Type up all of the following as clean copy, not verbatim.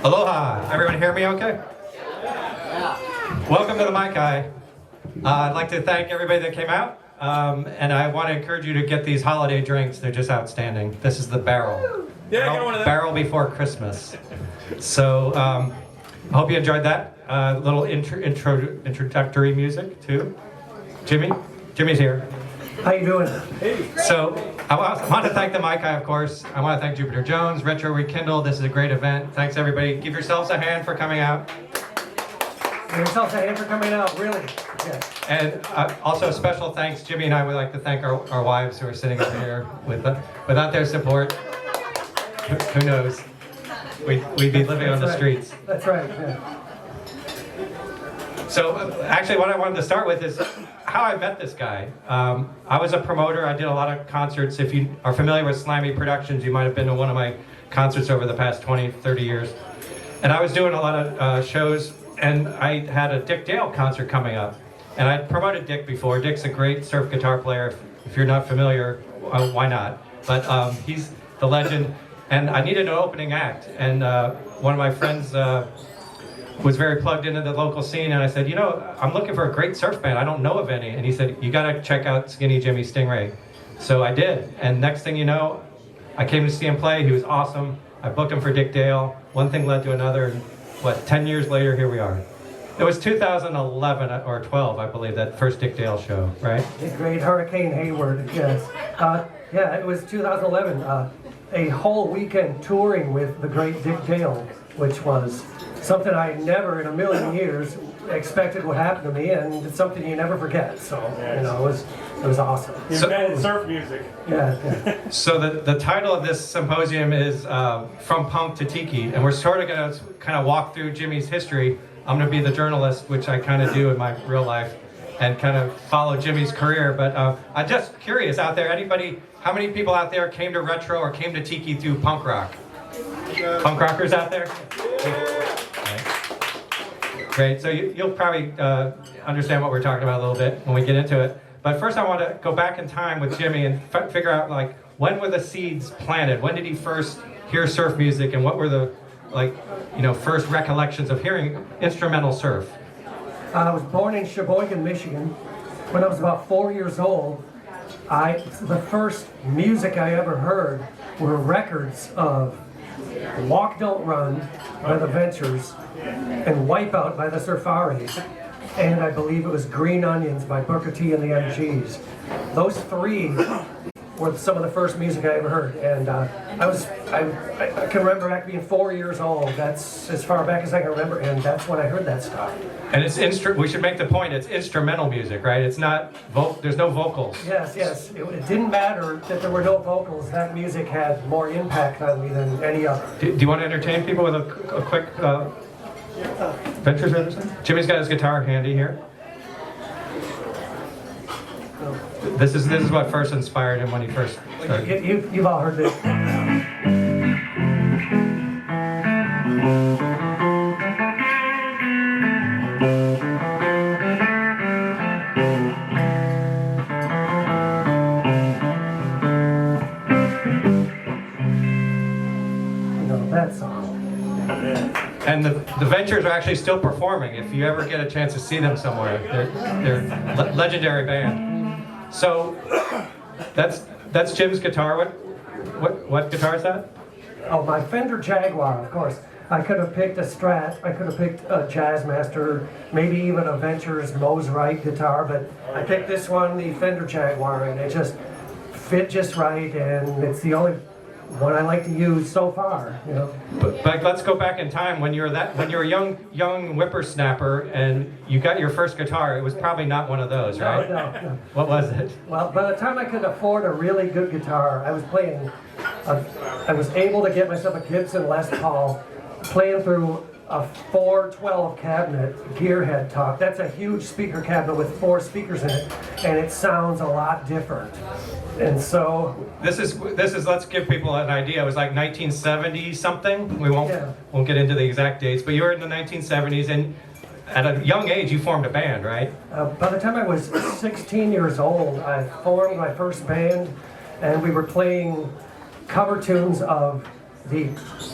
Aloha! Everyone hear me okay? Welcome to the Mai-Kai. I'd like to thank everybody that came out, and I want to encourage you to get these holiday drinks. They're just outstanding. This is the barrel. Yeah, get one of them. Barrel before Christmas. So I hope you enjoyed that. Little introductory music too. Jimmy's here. How you doing? Hey. So I want to thank the Mai-Kai, of course. I want to thank Jupiter Jones, Retro Rekindled. This is a great event. Thanks everybody. Give yourselves a hand for coming out. Give yourselves a hand for coming out, really. Yeah. And also special thanks, Jimmy and I would like to thank our wives who are sitting up here. Without their support, who knows? We'd be living on the streets. That's right, yeah. So actually what I wanted to start with is how I met this guy. I was a promoter. I did a lot of concerts. If you are familiar with Slimy Productions, you might have been to one of my concerts over the past 20, 30 years. And I was doing a lot of shows, and I had a Dick Dale concert coming up. And I promoted Dick before. Dick's a great surf guitar player. If you're not familiar, why not? But he's the legend. And I needed an opening act. And one of my friends was very plugged into the local scene, and I said, you know, I'm looking for a great surf band. I don't know of any. And he said, you gotta check out Skinny Jimmy Stingray. So I did, and next thing you know, I came to see him play. He was awesome. I booked him for Dick Dale. One thing led to another, and 10 years later, here we are. It was 2011 or 12, I believe, that first Dick Dale show, right? The great Hurricane Hayward, yes. Yeah, it was 2011. A whole weekend touring with the great Dick Dale, which was something I never in a million years expected would happen to me, and it's something you never forget. So, you know, it was awesome. You invented surf music. Yeah. So the title of this symposium is From Punk to Tiki, and we're sort of going to kind of walk through Jimmy's history. I'm going to be the journalist, which I kind of do in my real life, and kind of follow Jimmy's career. But I'm just curious out there, how many people out there came to Retro or came to Tiki through punk rock? Punk rockers out there? Great, so you'll probably understand what we're talking about a little bit when we get into it. But first I want to go back in time with Jimmy and figure out, like, when were the seeds planted? When did he first hear surf music, and what were the, first recollections of hearing instrumental surf? I was born in Sheboygan, Michigan. When I was about 4 years old, the first music I ever heard were records of Walk Don't Run by the Ventures and Wipeout by the Surfaris, and I believe it was Green Onions by Booker T and the MGs. Those three were some of the first music I ever heard, and I can remember back being 4 years old. That's as far back as I can remember, and that's when I heard that stuff. And we should make the point, it's instrumental music, right? It's not, there's no vocals. Yes. It didn't matter that there were no vocals. That music had more impact on me than any other. Do you want to entertain people with a quick Ventures Anderson? Jimmy's got his guitar handy here. This is what first inspired him when he first started. You've all heard this. That song. And the Ventures are actually still performing. If you ever get a chance to see them somewhere, they're a legendary band. So that's Jim's guitar. What guitar is that? Oh, my Fender Jaguar, of course. I could have picked a Strat. I could have picked a Jazzmaster, maybe even a Ventures Mosrite guitar, but I picked this one, the Fender Jaguar, and it just fit just right, and it's the only one I like to use so far, you know. But let's go back in time when you were a young whippersnapper and you got your first guitar. It was probably not one of those, right? No. What was it? Well, by the time I could afford a really good guitar, I was able to get myself a Gibson Les Paul, playing through a 412 cabinet Gearhead top. That's a huge speaker cabinet with 4 speakers in it, and it sounds a lot different. And so this is let's give people an idea. It was like 1970 something. We won't get into the exact dates, but you were in the 1970s, and at a young age you formed a band, right? By the time I was 16 years old, I formed my first band, and we were playing cover tunes of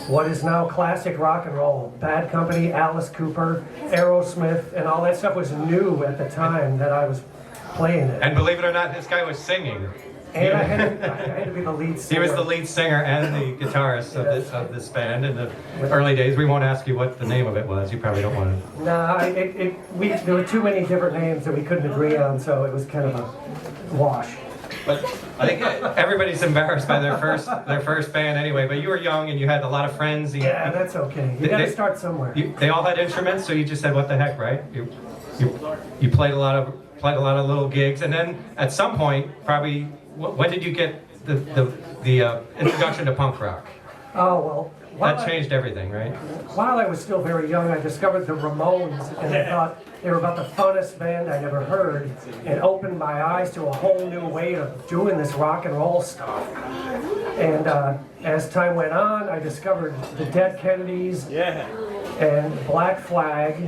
what is now classic rock and roll. Bad Company, Alice Cooper, Aerosmith, and all that stuff was new at the time that I was playing it. And believe it or not, this guy was singing. And I had to be the lead singer. He was the lead singer and the guitarist of this band in the early days. We won't ask you what the name of it was. You probably don't want to. No, there were too many different names that we couldn't agree on, so it was kind of a wash. But I think everybody's embarrassed by their first band anyway. But you were young and you had a lot of friends. Yeah, that's okay. You got to start somewhere. They all had instruments, so you just said, "What the heck," right? You played a lot of little gigs, and then at some point, probably. When did you get the introduction to punk rock? Oh, well. That changed everything, right? While I was still very young, I discovered the Ramones, and I thought they were about the funnest band I'd ever heard. It opened my eyes to a whole new way of doing this rock and roll stuff. And as time went on, I discovered the Dead Kennedys and Black Flag,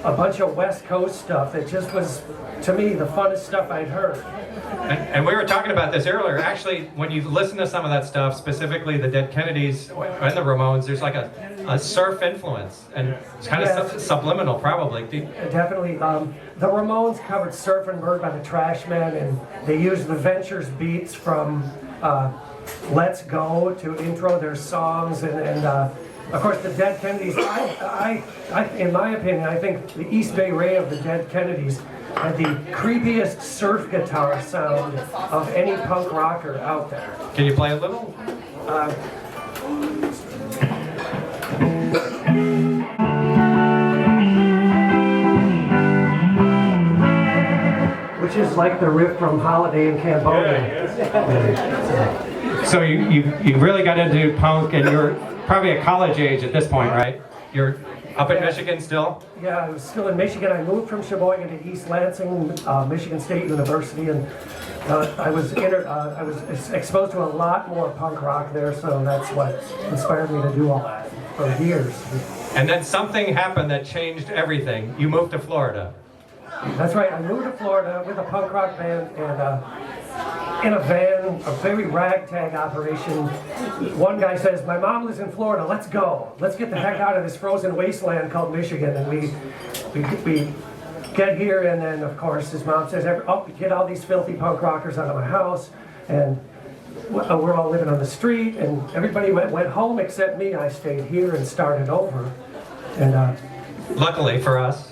a bunch of West Coast stuff that just was, to me, the funnest stuff I'd heard. And we were talking about this earlier. Actually, when you listen to some of that stuff, specifically the Dead Kennedys and the Ramones, there's like a surf influence, and it's kind of subliminal, probably. Definitely. The Ramones covered Surfin' Bird by the Trashmen, and they used the Ventures beats from Let's Go to intro their songs, and of course, the Dead Kennedys, in my opinion, I think the East Bay Ray of the Dead Kennedys had the creepiest surf guitar sound of any punk rocker out there. Can you play a little? Which is like the riff from Holiday in Cambodia. So you really got into punk, and you're probably at college age at this point, right? You're up in Michigan still? Yeah, I was still in Michigan. I moved from Sheboygan to East Lansing, Michigan State University, and I was exposed to a lot more punk rock there, so that's what inspired me to do all that for years. And then something happened that changed everything. You moved to Florida. That's right. I moved to Florida with a punk rock band, and in a van, a very ragtag operation. One guy says, "My mom lives in Florida. Let's go. Let's get the heck out of this frozen wasteland called Michigan." And we get here, and then of course his mom says, "Oh, get all these filthy punk rockers out of my house," and we're all living on the street, and everybody went home except me. I stayed here and started over, and. Luckily for us,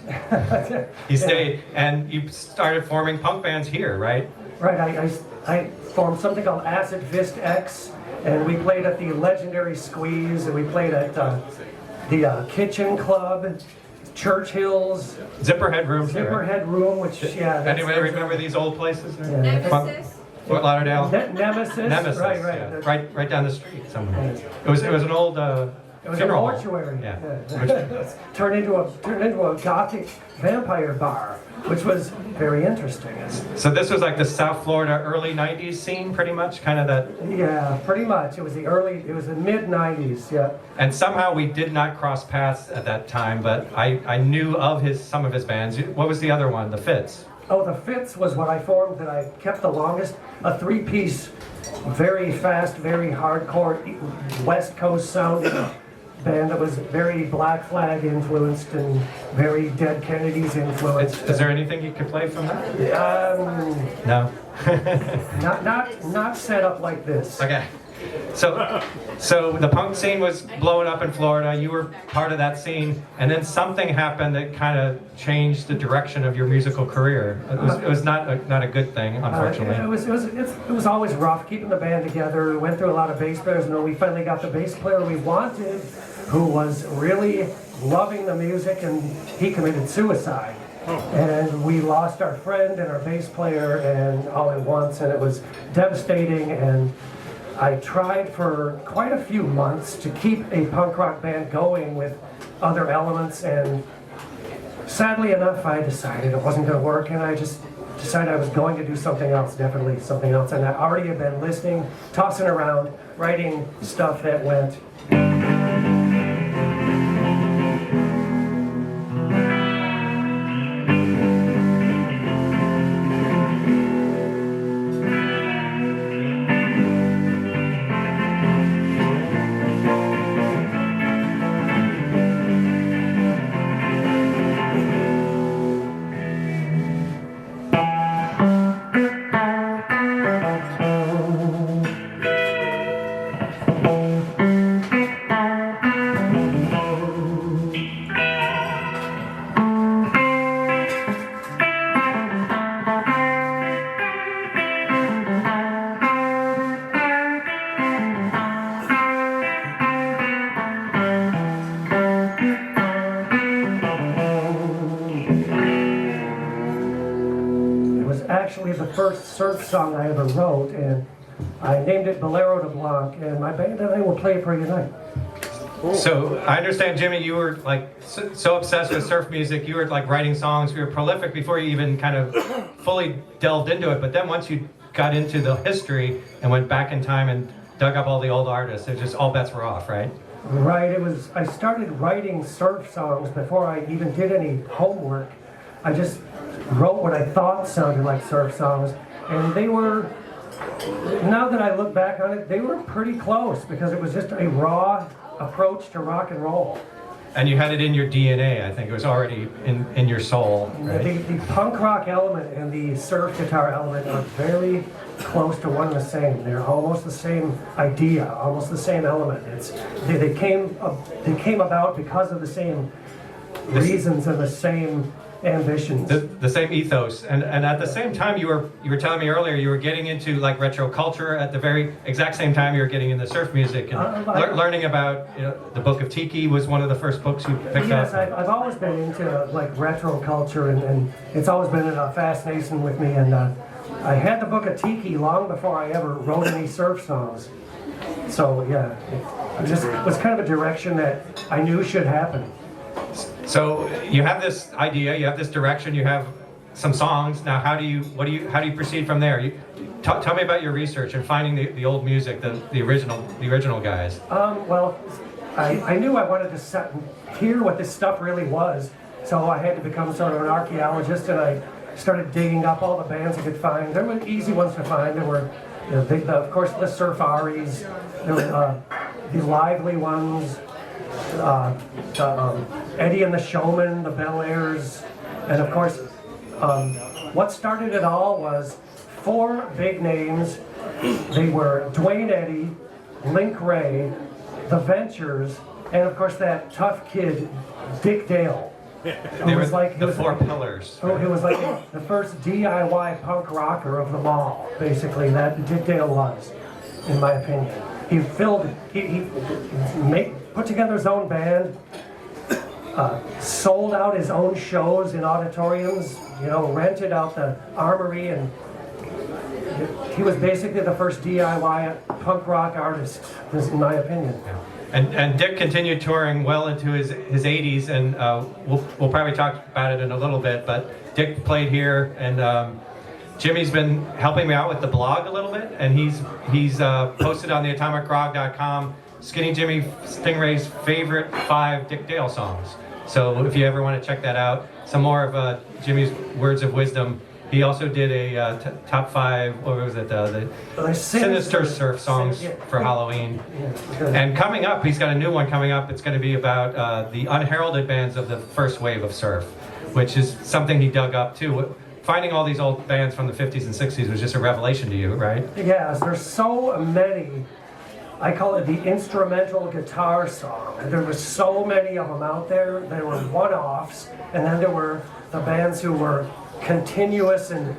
you stayed, and you started forming punk bands here, right? Right, I formed something called Acid Fist X, and we played at the legendary Squeeze, and we played at the Kitchen Club, Churchill's, Zipperhead Room. Zipperhead Room, which, Anybody remember these old places? Nemesis? Fort Lauderdale. Nemesis, right. Yeah. Right down the street somewhere. It was an old It was funeral a home. mortuary. Yeah. Turned into a gothic vampire bar, which was very interesting. So this was like the South Florida early '90s scene, pretty much, kind of that. Yeah, pretty much. It was the mid '90s. Yeah. And somehow we did not cross paths at that time, but I knew of some of his bands. What was the other one? The Fits. Oh, the Fits was what I formed that I kept the longest. A three-piece, very fast, very hardcore, West Coast sounding band that was very Black Flag influenced and very Dead Kennedys influenced. Is there anything you could play from that? No. Not set up like this. Okay. So the punk scene was blowing up in Florida. You were part of that scene, and then something happened that kind of changed the direction of your musical career. It was not a good thing, unfortunately. It was always rough keeping the band together. We went through a lot of bass players, and then we finally got the bass player we wanted, who was really loving the music, and he committed suicide. And we lost our friend and our bass player and all at once, and it was devastating. And I tried for quite a few months to keep a punk rock band going with other elements, and sadly enough, I decided it wasn't going to work, and I just decided I was going to do something else, definitely something else. And I already had been listening, tossing around, writing stuff that went. basically the first surf song I ever wrote, and I named it Bolero de Blanc, and my band and I will play it for you tonight. So I understand, Jimmy, you were like so obsessed with surf music. You were like writing songs. You were prolific before you even kind of fully delved into it. But then once you got into the history and went back in time and dug up all the old artists, it just all bets were off, right? Right. I started writing surf songs before I even did any homework. I just wrote what I thought sounded like surf songs, and they were. Now that I look back on it, they were pretty close because it was just a raw approach to rock and roll. And you had it in your DNA. I think it was already in your soul, right? The punk rock element and the surf guitar element are very close to one and the same. They're almost the same idea, almost the same element. They came about because of the same reasons and the same ambitions. The same ethos, and at the same time, you were telling me earlier you were getting into like retro culture at the very exact same time you were getting into surf music and learning about, you know, the Book of Tiki was one of the first books you picked Yes, up. I've always been into like retro culture, and it's always been a fascination with me. And I had the Book of Tiki long before I ever wrote any surf songs. So yeah, it was kind of a direction that I knew should happen. So you have this idea, you have this direction, you have some songs. Now, how do you proceed from there? Tell me about your research and finding the old music, the original guys. Well, I knew I wanted to hear what this stuff really was, so I had to become sort of an archaeologist, and I started digging up all the bands I could find. There were easy ones to find. There were, you know, of course, the Surfaris, there were the lively ones, Eddie and the Showman, the Bel Airs, and of course, what started it all was 4 big names. They were Dwayne Eddy, Link Ray, The Ventures, and of course that tough kid, Dick Dale. They were the 4 pillars. Who was like the first DIY punk rocker of them all, basically, that Dick Dale was, in my opinion. He put together his own band, sold out his own shows in auditoriums, you know, rented out the Armory, and he was basically the first DIY punk rock artist, in my opinion. And Dick continued touring well into his 80s, and we'll probably talk about it in a little bit, but Dick played here, and Jimmy's been helping me out with the blog a little bit, and he's posted on the atomicgrog.com Skinny Jimmy Stingray's favorite 5 Dick Dale songs. So if you ever want to check that out, some more of Jimmy's words of wisdom. He also did a top 5, what was it, the Sinister Surf songs for Halloween. And coming up, he's got a new one coming up. It's going to be about the unheralded bands of the first wave of surf, which is something he dug up too. Finding all these old bands from the 50s and 60s was just a revelation to you, right? Yes, there's so many. I call it the instrumental guitar song. There were so many of them out there. There were one-offs, and then there were the bands who were continuous and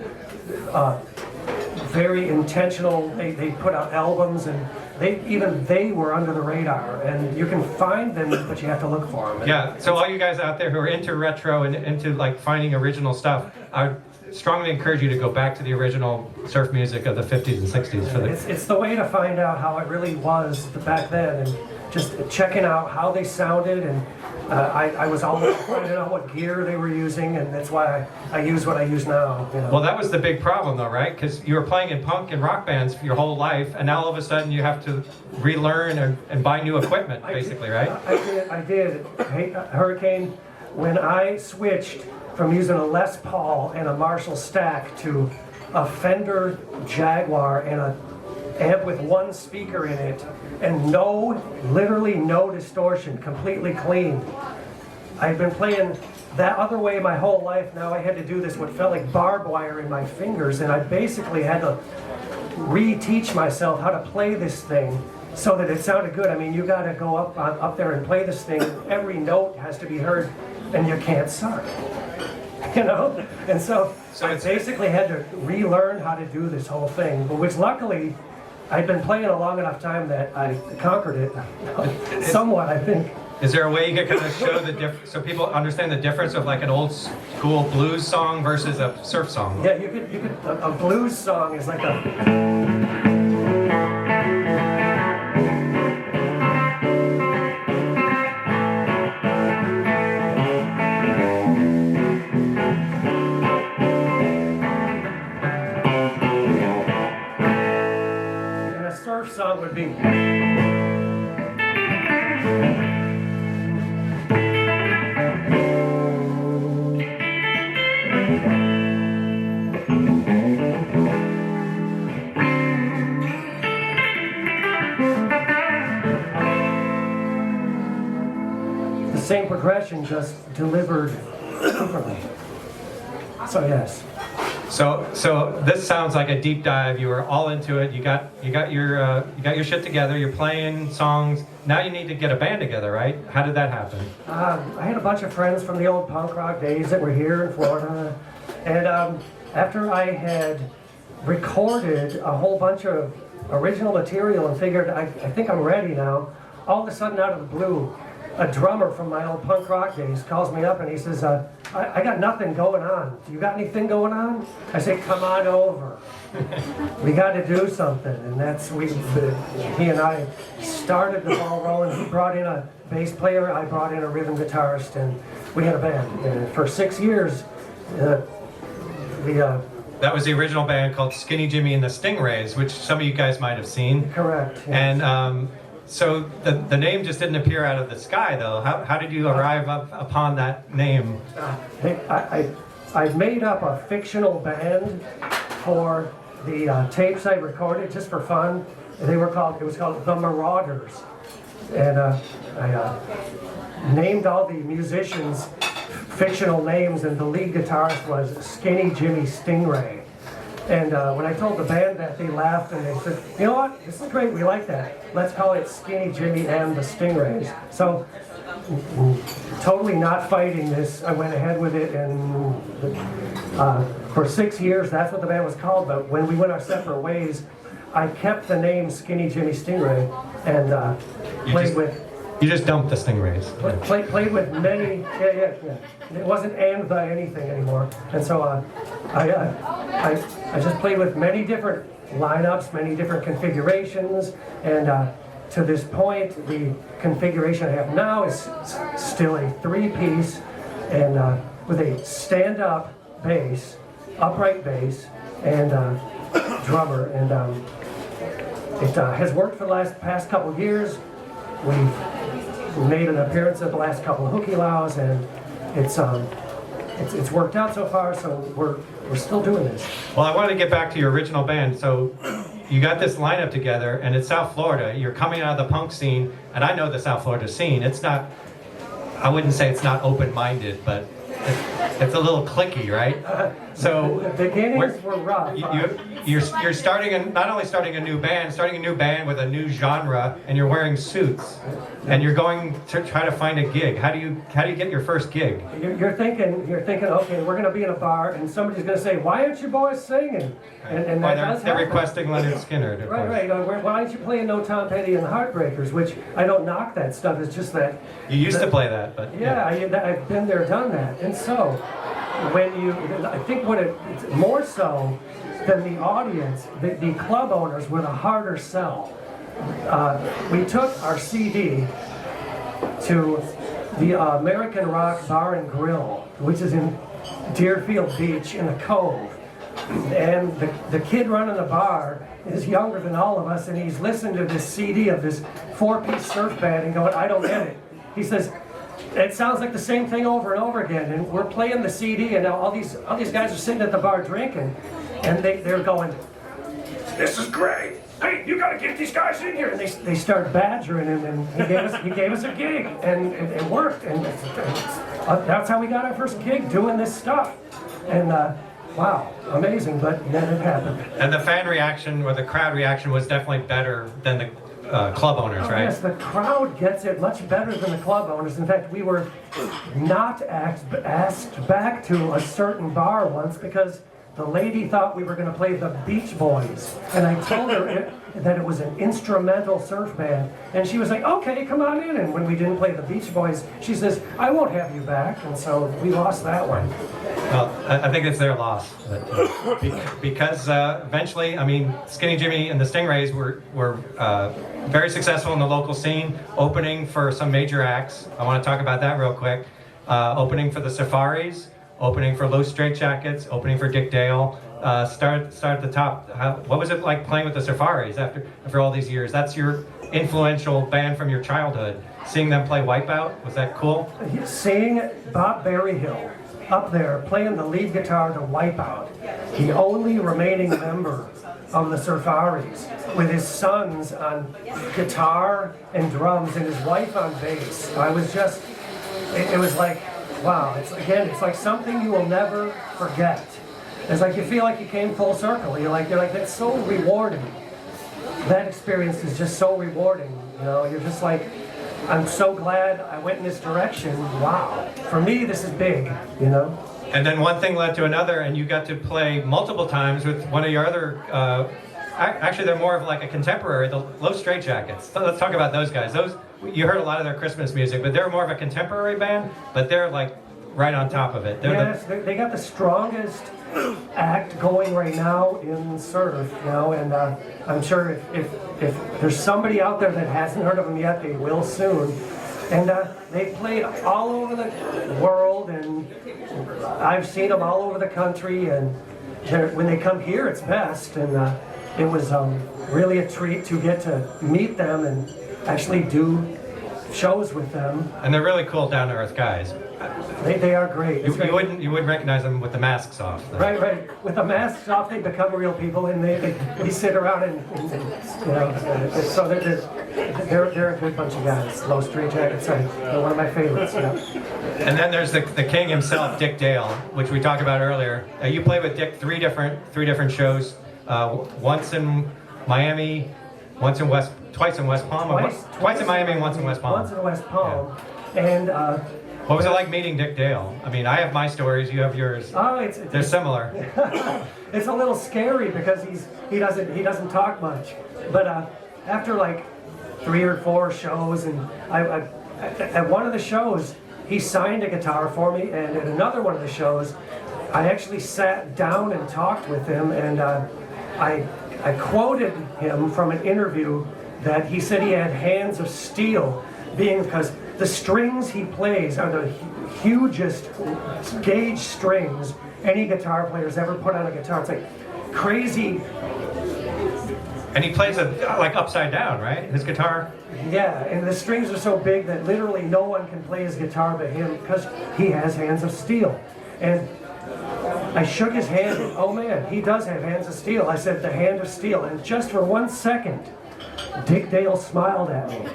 very intentional. They put out albums, and they were under the radar. And you can find them, but you have to look for them. Yeah. So all you guys out there who are into retro and into like finding original stuff, I strongly encourage you to go back to the original surf music of the 50s and 60s. It's the way to find out how it really was back then, and just checking out how they sounded, and I was always finding out what gear they were using, and that's why I use what I use now. You know? Well, that was the big problem though, right? Because you were playing in punk and rock bands for your whole life, and now all of a sudden you have to relearn and buy new equipment, basically, right? I did. Hey, Hurricane, when I switched from using a Les Paul and a Marshall stack to a Fender Jaguar and a amp with 1 speaker in it, and literally no distortion, completely clean. I've been playing that other way my whole life. Now I had to do this, what felt like barbed wire in my fingers, and I basically had to reteach myself how to play this thing so that it sounded good. I mean, you got to go up there and play this thing. Every note has to be heard, and you can't suck. You know? And so I basically had to relearn how to do this whole thing, which luckily I'd been playing a long enough time that I conquered it somewhat, I think. Is there a way you could kind of show the so people understand the difference of like an old school blues song versus a surf song? Yeah, you could. A blues song is like a. Surf song would be. The same progression, just delivered differently. So yes. So this sounds like a deep dive. You were all into it. You got your shit together. You're playing songs. Now you need to get a band together, right? How did that happen? I had a bunch of friends from the old punk rock days that were here in Florida, and after I had recorded a whole bunch of original material and figured I think I'm ready now, all of a sudden out of the blue, a drummer from my old punk rock days calls me up and he says, I got nothing going on. You got anything going on? I say, come on over. We got to do something. And he and I started the ball rolling. He brought in a bass player, I brought in a rhythm guitarist, and we had a band. And for 6 years, that was the original band called Skinny Jimmy and the Stingrays, which some of you guys might have seen. Correct. Yes. And so the name just didn't appear out of the sky, though. How did you arrive upon that name? I made up a fictional band for the tapes I recorded just for fun. It was called The Marauders, and I named all the musicians fictional names, and the lead guitarist was Skinny Jimmy Stingray. And when I told the band that, they laughed and they said, you know what, this is great, we like that. Let's call it Skinny Jimmy and the Stingrays. So, totally not fighting this, I went ahead with it, and for 6 years, that's what the band was called. But when we went our separate ways, I kept the name Skinny Jimmy Stingray and played with... You just dumped the Stingrays. Played with many, yeah. It wasn't and the anything anymore. And so I just played with many different lineups, many different configurations, and to this point, the configuration I have now is still a 3-piece, and with a stand-up bass, upright bass, and drummer, and it has worked for the past couple years. We've made an appearance at the last couple of Hooky Lows, and it's worked out so far. So we're still doing this. Well, I wanted to get back to your original band. So you got this lineup together, and it's South Florida. You're coming out of the punk scene, and I know the South Florida scene. It's not, I wouldn't say it's not open-minded, but it's a little cliquey, right? So the beginnings were rough. You're starting not only starting a new band with a new genre, and you're wearing suits, and you're going to try to find a gig. How do you get your first gig? You're thinking, okay, we're going to be in a bar, and somebody's going to say, "Why aren't you boys singing?" And they're requesting Leonard Skinner. Right. Why aren't you playing No Tom Petty and the Heartbreakers? Which I don't knock that stuff. It's just that you used to play that, but yeah, I've been there, done that, and so. I think it's more so than the audience, the club owners were the harder sell. We took our CD to the American Rock Bar and Grill, which is in Deerfield Beach in the Cove. And the kid running the bar is younger than all of us, and he's listening to this CD of this 4-piece surf band and going, I don't get it. He says, it sounds like the same thing over and over again, and we're playing the CD, and now all these guys are sitting at the bar drinking, and they're going, "This is great! Hey, you got to get these guys in here!" And they start badgering him, and he gave us a gig, and it worked, and that's how we got our first gig, doing this stuff, and wow, amazing, but then it happened. And the fan reaction or the crowd reaction was definitely better than the club owners, right? Yes, the crowd gets it much better than the club owners. In fact, we were not asked back to a certain bar once because the lady thought we were going to play the Beach Boys, and I told her that it was an instrumental surf band, and she was like, okay, come on in. And when we didn't play the Beach Boys, she says, I won't have you back, and so we lost that one. Well, I think it's their loss. But, because eventually, I mean, Skinny Jimmy and the Stingrays were very successful in the local scene, opening for some major acts. I want to talk about that real quick. Opening for the Safaris, opening for Low Straitjackets, opening for Dick Dale. Start at the top. What was it like playing with the Safaris after all these years? That's your influential band from your childhood. Seeing them play Wipeout, was that cool? Seeing Bob Berryhill up there playing the lead guitar to Wipeout, the only remaining member of the Safaris, with his sons on guitar and drums and his wife on bass. I was just, it was like, wow, it's like something you will never forget. It's like you feel like you came full circle. You're like, that's so rewarding. That experience is just so rewarding. You know, you're just like, I'm so glad I went in this direction. Wow. For me, this is big, you know? And then one thing led to another, and you got to play multiple times with one of your other, actually they're more of like a contemporary, the Low Straitjackets. Let's talk about those guys. You heard a lot of their Christmas music, but they're more of a contemporary band, but they're like right on top of it. Yes, they got the strongest act going right now in surf, you know, and I'm sure if there's somebody out there that hasn't heard of them yet, they will soon. And they've played all over the world, and I've seen them all over the country, and when they come here, it's best. And it was really a treat to get to meet them and actually do shows with them. And they're really cool, down-to-earth guys. They are great. You wouldn't recognize them with the masks off. Though. Right. With the masks off, they become real people, and they sit around and you know. So they're a good bunch of guys. Low Straitjackets, they're one of my favorites. Yeah. And then there's the king himself, Dick Dale, which we talked about earlier. You played with Dick three different shows. Once in Miami, twice in West Palm. Twice in Miami, and once in West Palm. Once in West Palm, yeah. And. What was it like meeting Dick Dale? I mean, I have my stories, you have yours. Oh, they're similar. It's a little scary because he doesn't talk much. But after like 3 or 4 shows, and at one of the shows, he signed a guitar for me, and at another one of the shows, I actually sat down and talked with him, and I quoted him from an interview that he said he had hands of steel, being because the strings he plays are the hugest gauge strings any guitar player's ever put on a guitar. It's like crazy. And he plays it like upside down, right? His guitar? Yeah, and the strings are so big that literally no one can play his guitar but him because he has hands of steel. And I shook his hand, and oh man, he does have hands of steel. I said, the hand of steel. And just for 1 second, Dick Dale smiled at me.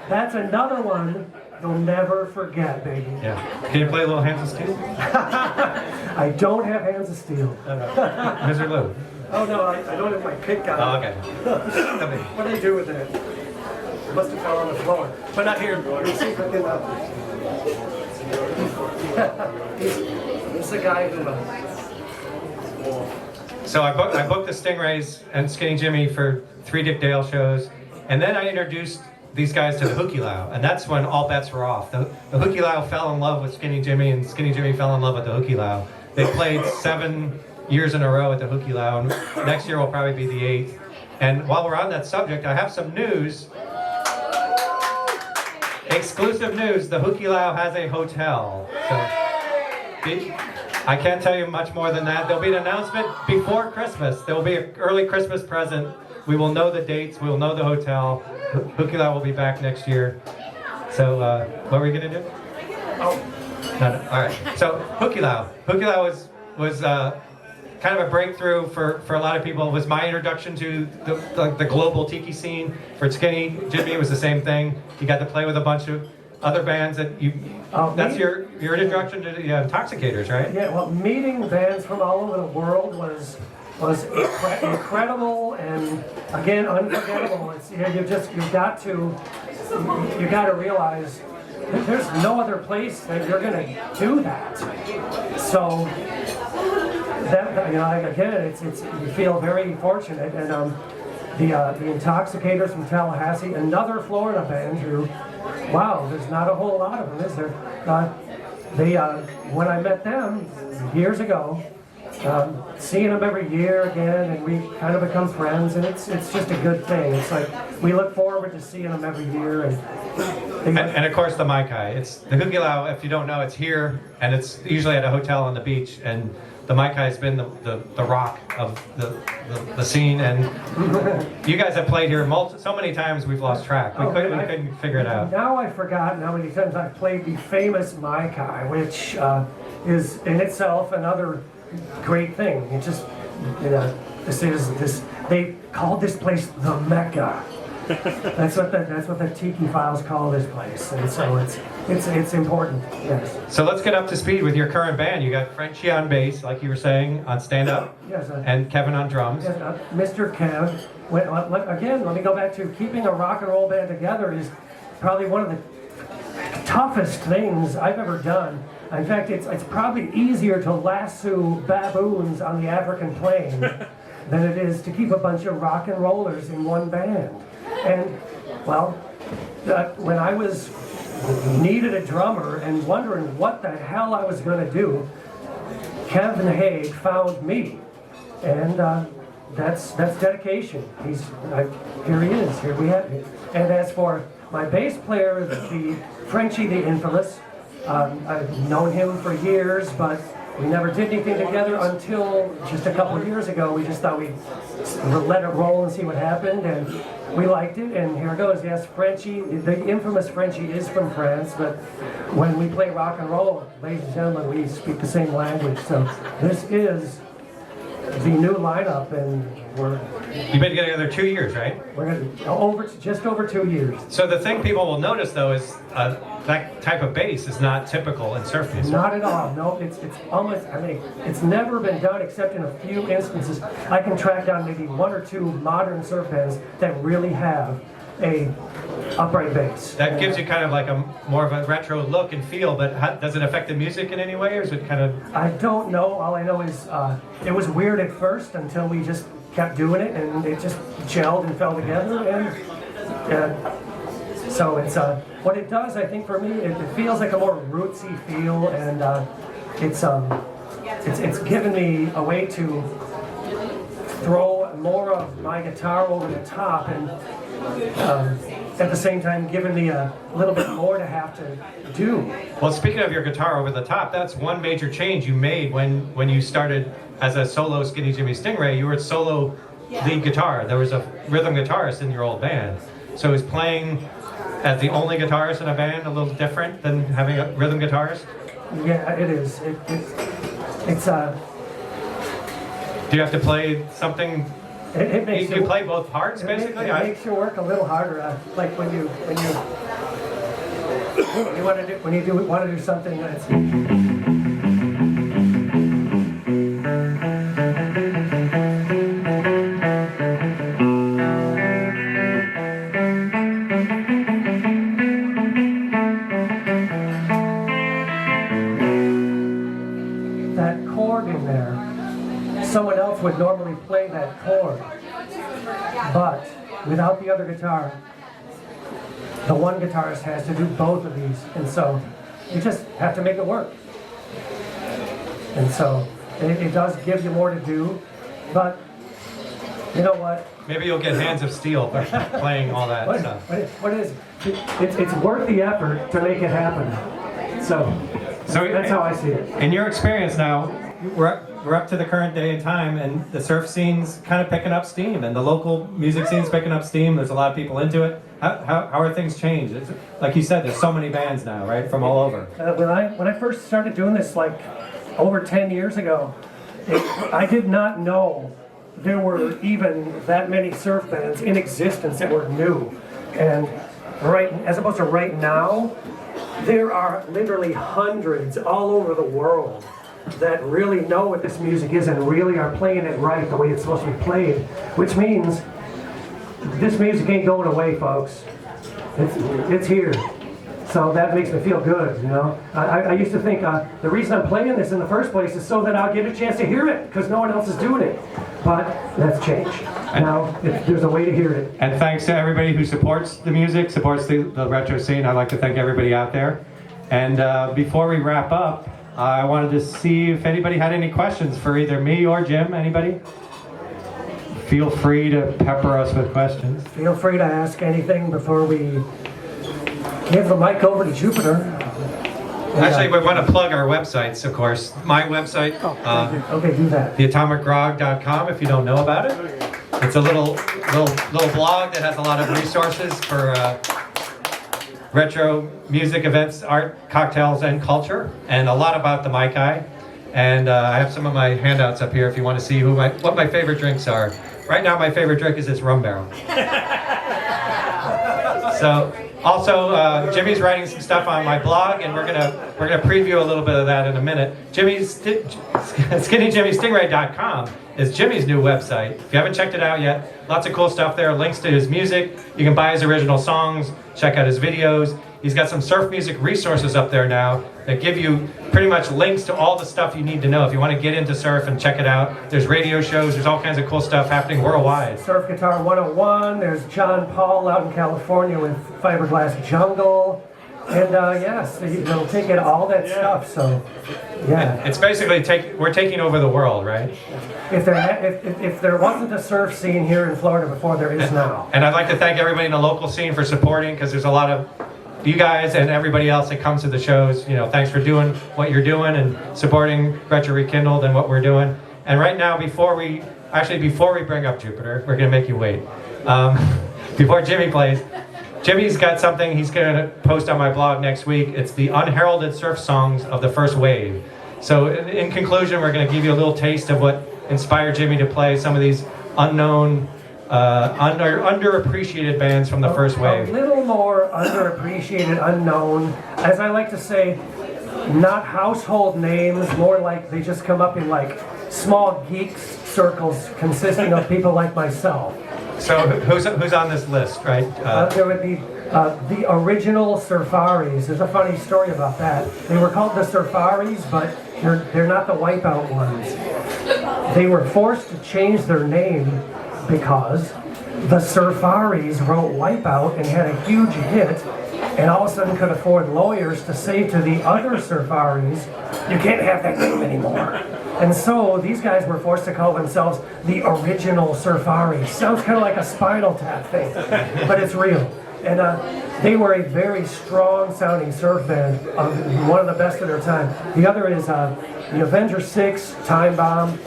That's another one you'll never forget, baby. Yeah. Can you play a little Hands of Steel? I don't have hands of steel. Mr. Lou. Oh no, I don't have my pick on. Oh, okay. What do they do with it? It must have fell on the floor. But not here. Let me see if I can. He's the guy who. So I booked the Stingrays and Skinny Jimmy for 3 Dick Dale shows, and then I introduced these guys to the Hukilau, and that's when all bets were off. The Hukilau fell in love with Skinny Jimmy, and Skinny Jimmy fell in love with the Hukilau. They played 7 years in a row at the Hukilau, and next year will probably be the 8th. And while we're on that subject, I have some news. Exclusive news, the Hukilau has a hotel. So, I can't tell you much more than that. There'll be an announcement before Christmas. There will be an early Christmas present. We will know the dates. We will know the hotel. Hukilau will be back next year. So, what were we gonna do? Oh, no. All right. So, Hukilau. Hukilau was kind of a breakthrough for a lot of people. It was my introduction to the global tiki scene. For Skinny Jimmy, it was the same thing. You got to play with a bunch of other bands that you. That's your introduction to the Intoxicators, right? Yeah. Well, meeting bands from all over the world was incredible and again unforgettable. It's, you've got to realize there's no other place that you're gonna do that. So that, you know, again, it's you feel very fortunate, and the Intoxicators from Tallahassee, another Florida band who, wow, there's not a whole lot of them, is there? When I met them years ago, seeing them every year again, and we kind of become friends, and it's just a good thing. It's like we look forward to seeing them every year, and of course the Mai-Kai. It's the Hugilau. If you don't know, it's here, and it's usually at a hotel on the beach. And the Mai-Kai has been the rock of the scene. And you guys have played here so many times we've lost track. We couldn't figure it out. Now I've forgotten how many times I've played the famous Mai-Kai, which is in itself another great thing. It just, you know, they called this place the Mecca. That's what the Tiki Files call this place, and so it's important. Yes. So let's get up to speed with your current band. You got Frenchie on bass, like you were saying, on stand-up, yes, and Kevin on drums. Yes, Mr. Kev. Again, let me go back to keeping a rock and roll band together is probably one of the toughest things I've ever done. In fact, it's probably easier to lasso baboons on the African plain than it is to keep a bunch of rock and rollers in one band. And, well, when I needed a drummer and wondering what the hell I was going to do, Kevin Haig found me. And that's dedication. Here he is. Here we have him. And as for my bass player, the Frenchie the Infamous, I've known him for years, but we never did anything together until just a couple of years ago. We just thought we'd let it roll and see what happened, and we liked it, and here it goes. Yes, Frenchie, the infamous Frenchie is from France, but when we play rock and roll, ladies and gentlemen, we speak the same language. So this is the new lineup, and You've been together 2 years, right? we're just over 2 years. So the thing people will notice, though, is that type of bass is not typical in surf music. Not at all. No, it's almost, I mean, it's never been done except in a few instances. I can track down maybe one or two modern surf bands that really have a upright bass. That gives you kind of like a more of a retro look and feel, but does it affect the music in any way, or is it kind of... I don't know. All I know is it was weird at first until we just kept doing it, and it just gelled and fell together, and so it's what it does, I think, for me, it feels like a more rootsy feel, and it's given me a way to throw more of my guitar over the top, and at the same time giving me a little bit more to have to do. Well, speaking of your guitar over the top, that's one major change you made when you started as a solo Skinny Jimmy Stingray. You were solo lead guitar. There was a rhythm guitarist in your old band. So is playing as the only guitarist in a band a little different than having a rhythm guitarist? Yeah, it is. It's Do you have to play something? It makes you play both parts, basically? It makes you work a little harder. Like when you want to do something that's... that chord in there, someone else would normally play that chord, but without the other guitar, the one guitarist has to do both of these, and so you just have to make it work. And so it does give you more to do, but you know what? Maybe you'll get hands of steel for playing all that stuff. What is it? It's worth the effort to make it happen. So that's how I see it. In your experience now, we're up to the current day and time, and the surf scene's kind of picking up steam, and the local music scene's picking up steam. There's a lot of people into it. How are things changed? Like you said, there's so many bands now, right, from all over. When I first started doing this, like over 10 years ago, I did not know there were even that many surf bands in existence that were new. And as opposed to right now, there are literally hundreds all over the world that really know what this music is and really are playing it right the way it's supposed to be played, which means this music ain't going away, folks. It's here. So that makes me feel good, you know. I used to think the reason I'm playing this in the first place is so that I'll get a chance to hear it, because no one else is doing it. But that's changed. Now there's a way to hear it. And thanks to everybody who supports the music, supports the retro scene. I'd like to thank everybody out there. And before we wrap up, I wanted to see if anybody had any questions for either me or Jim. Anybody? Feel free to pepper us with questions. Feel free to ask anything before we give the mic over to Jupiter. Actually, we want to plug our websites, of course. My website, Okay, do that. theatomicgrog.com, if you don't know about it. It's a little blog that has a lot of resources for retro music events, art, cocktails, and culture, and a lot about the Mai-Kai. And I have some of my handouts up here if you want to see what my favorite drinks are. Right now, my favorite drink is this rum barrel. So, also, Jimmy's writing some stuff on my blog, and we're gonna preview a little bit of that in a minute. SkinnyJimmyStingray.com is Jimmy's new website. If you haven't checked it out yet, lots of cool stuff there. Links to his music. You can buy his original songs, check out his videos. He's got some surf music resources up there now that give you pretty much links to all the stuff you need to know if you want to get into surf and check it out. There's radio shows, there's all kinds of cool stuff happening worldwide. Surf Guitar 101, there's John Paul out in California with Fiberglass Jungle. And yes, they'll take in all that stuff, so yeah. It's basically we're taking over the world, right? If there wasn't a surf scene here in Florida before, there is now. And I'd like to thank everybody in the local scene for supporting, because there's a lot of you guys and everybody else that comes to the shows. You know, thanks for doing what you're doing and supporting Retro Rekindled and what we're doing. And right now, before we bring up Jupiter, we're gonna make you wait. Before Jimmy plays, Jimmy's got something he's gonna post on my blog next week. It's the unheralded surf songs of the first wave. So in conclusion, we're gonna give you a little taste of what inspired Jimmy to play some of these unknown, underappreciated bands from the first wave. A little more underappreciated, unknown. As I like to say, not household names, more like they just come up in like small geeks circles consisting of people like myself. So who's on this list, right? There would be the original Surfaris. There's a funny story about that. They were called the Surfaris, but they're not the Wipeout ones. They were forced to change their name because the Surfaris wrote Wipeout and had a huge hit, and all of a sudden could afford lawyers to say to the other Surfaris, you can't have that name anymore. And so these guys were forced to call themselves the original Surfaris. Sounds kind of like a Spinal Tap thing, but it's real. And they were a very strong sounding surf band, one of the best of their time. The other is the Avenger 6, Time Bomb.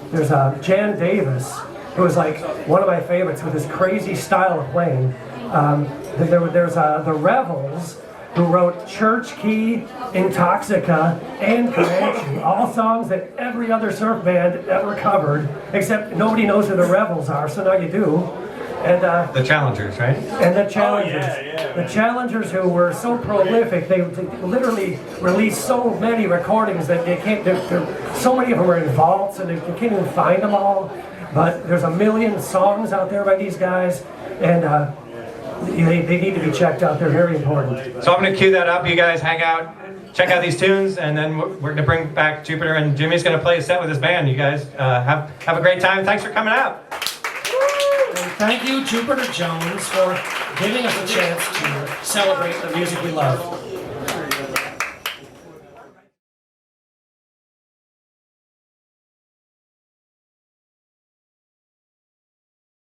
There's Jan Davis, who was like one of my favorites with his crazy style of playing. There's the Revels, who wrote Church Key, Intoxica, and Comanche, all songs that every other surf band ever covered, except nobody knows who the Revels are, so now you do. And the Challengers, right? And the Challengers. Oh, yeah, the Challengers, who were so prolific, they literally released so many recordings that they can't, so many of them are in vaults and you can't even find them all. But there's a million songs out there by these guys, and they need to be checked out. They're very important. So I'm going to cue that up. You guys hang out, check out these tunes, and then we're going to bring back Jupiter, and Jimmy's going to play a set with his band. You guys have a great time. Thanks for coming out. And thank you, Jupiter Jones, for giving us a chance to celebrate the music we love.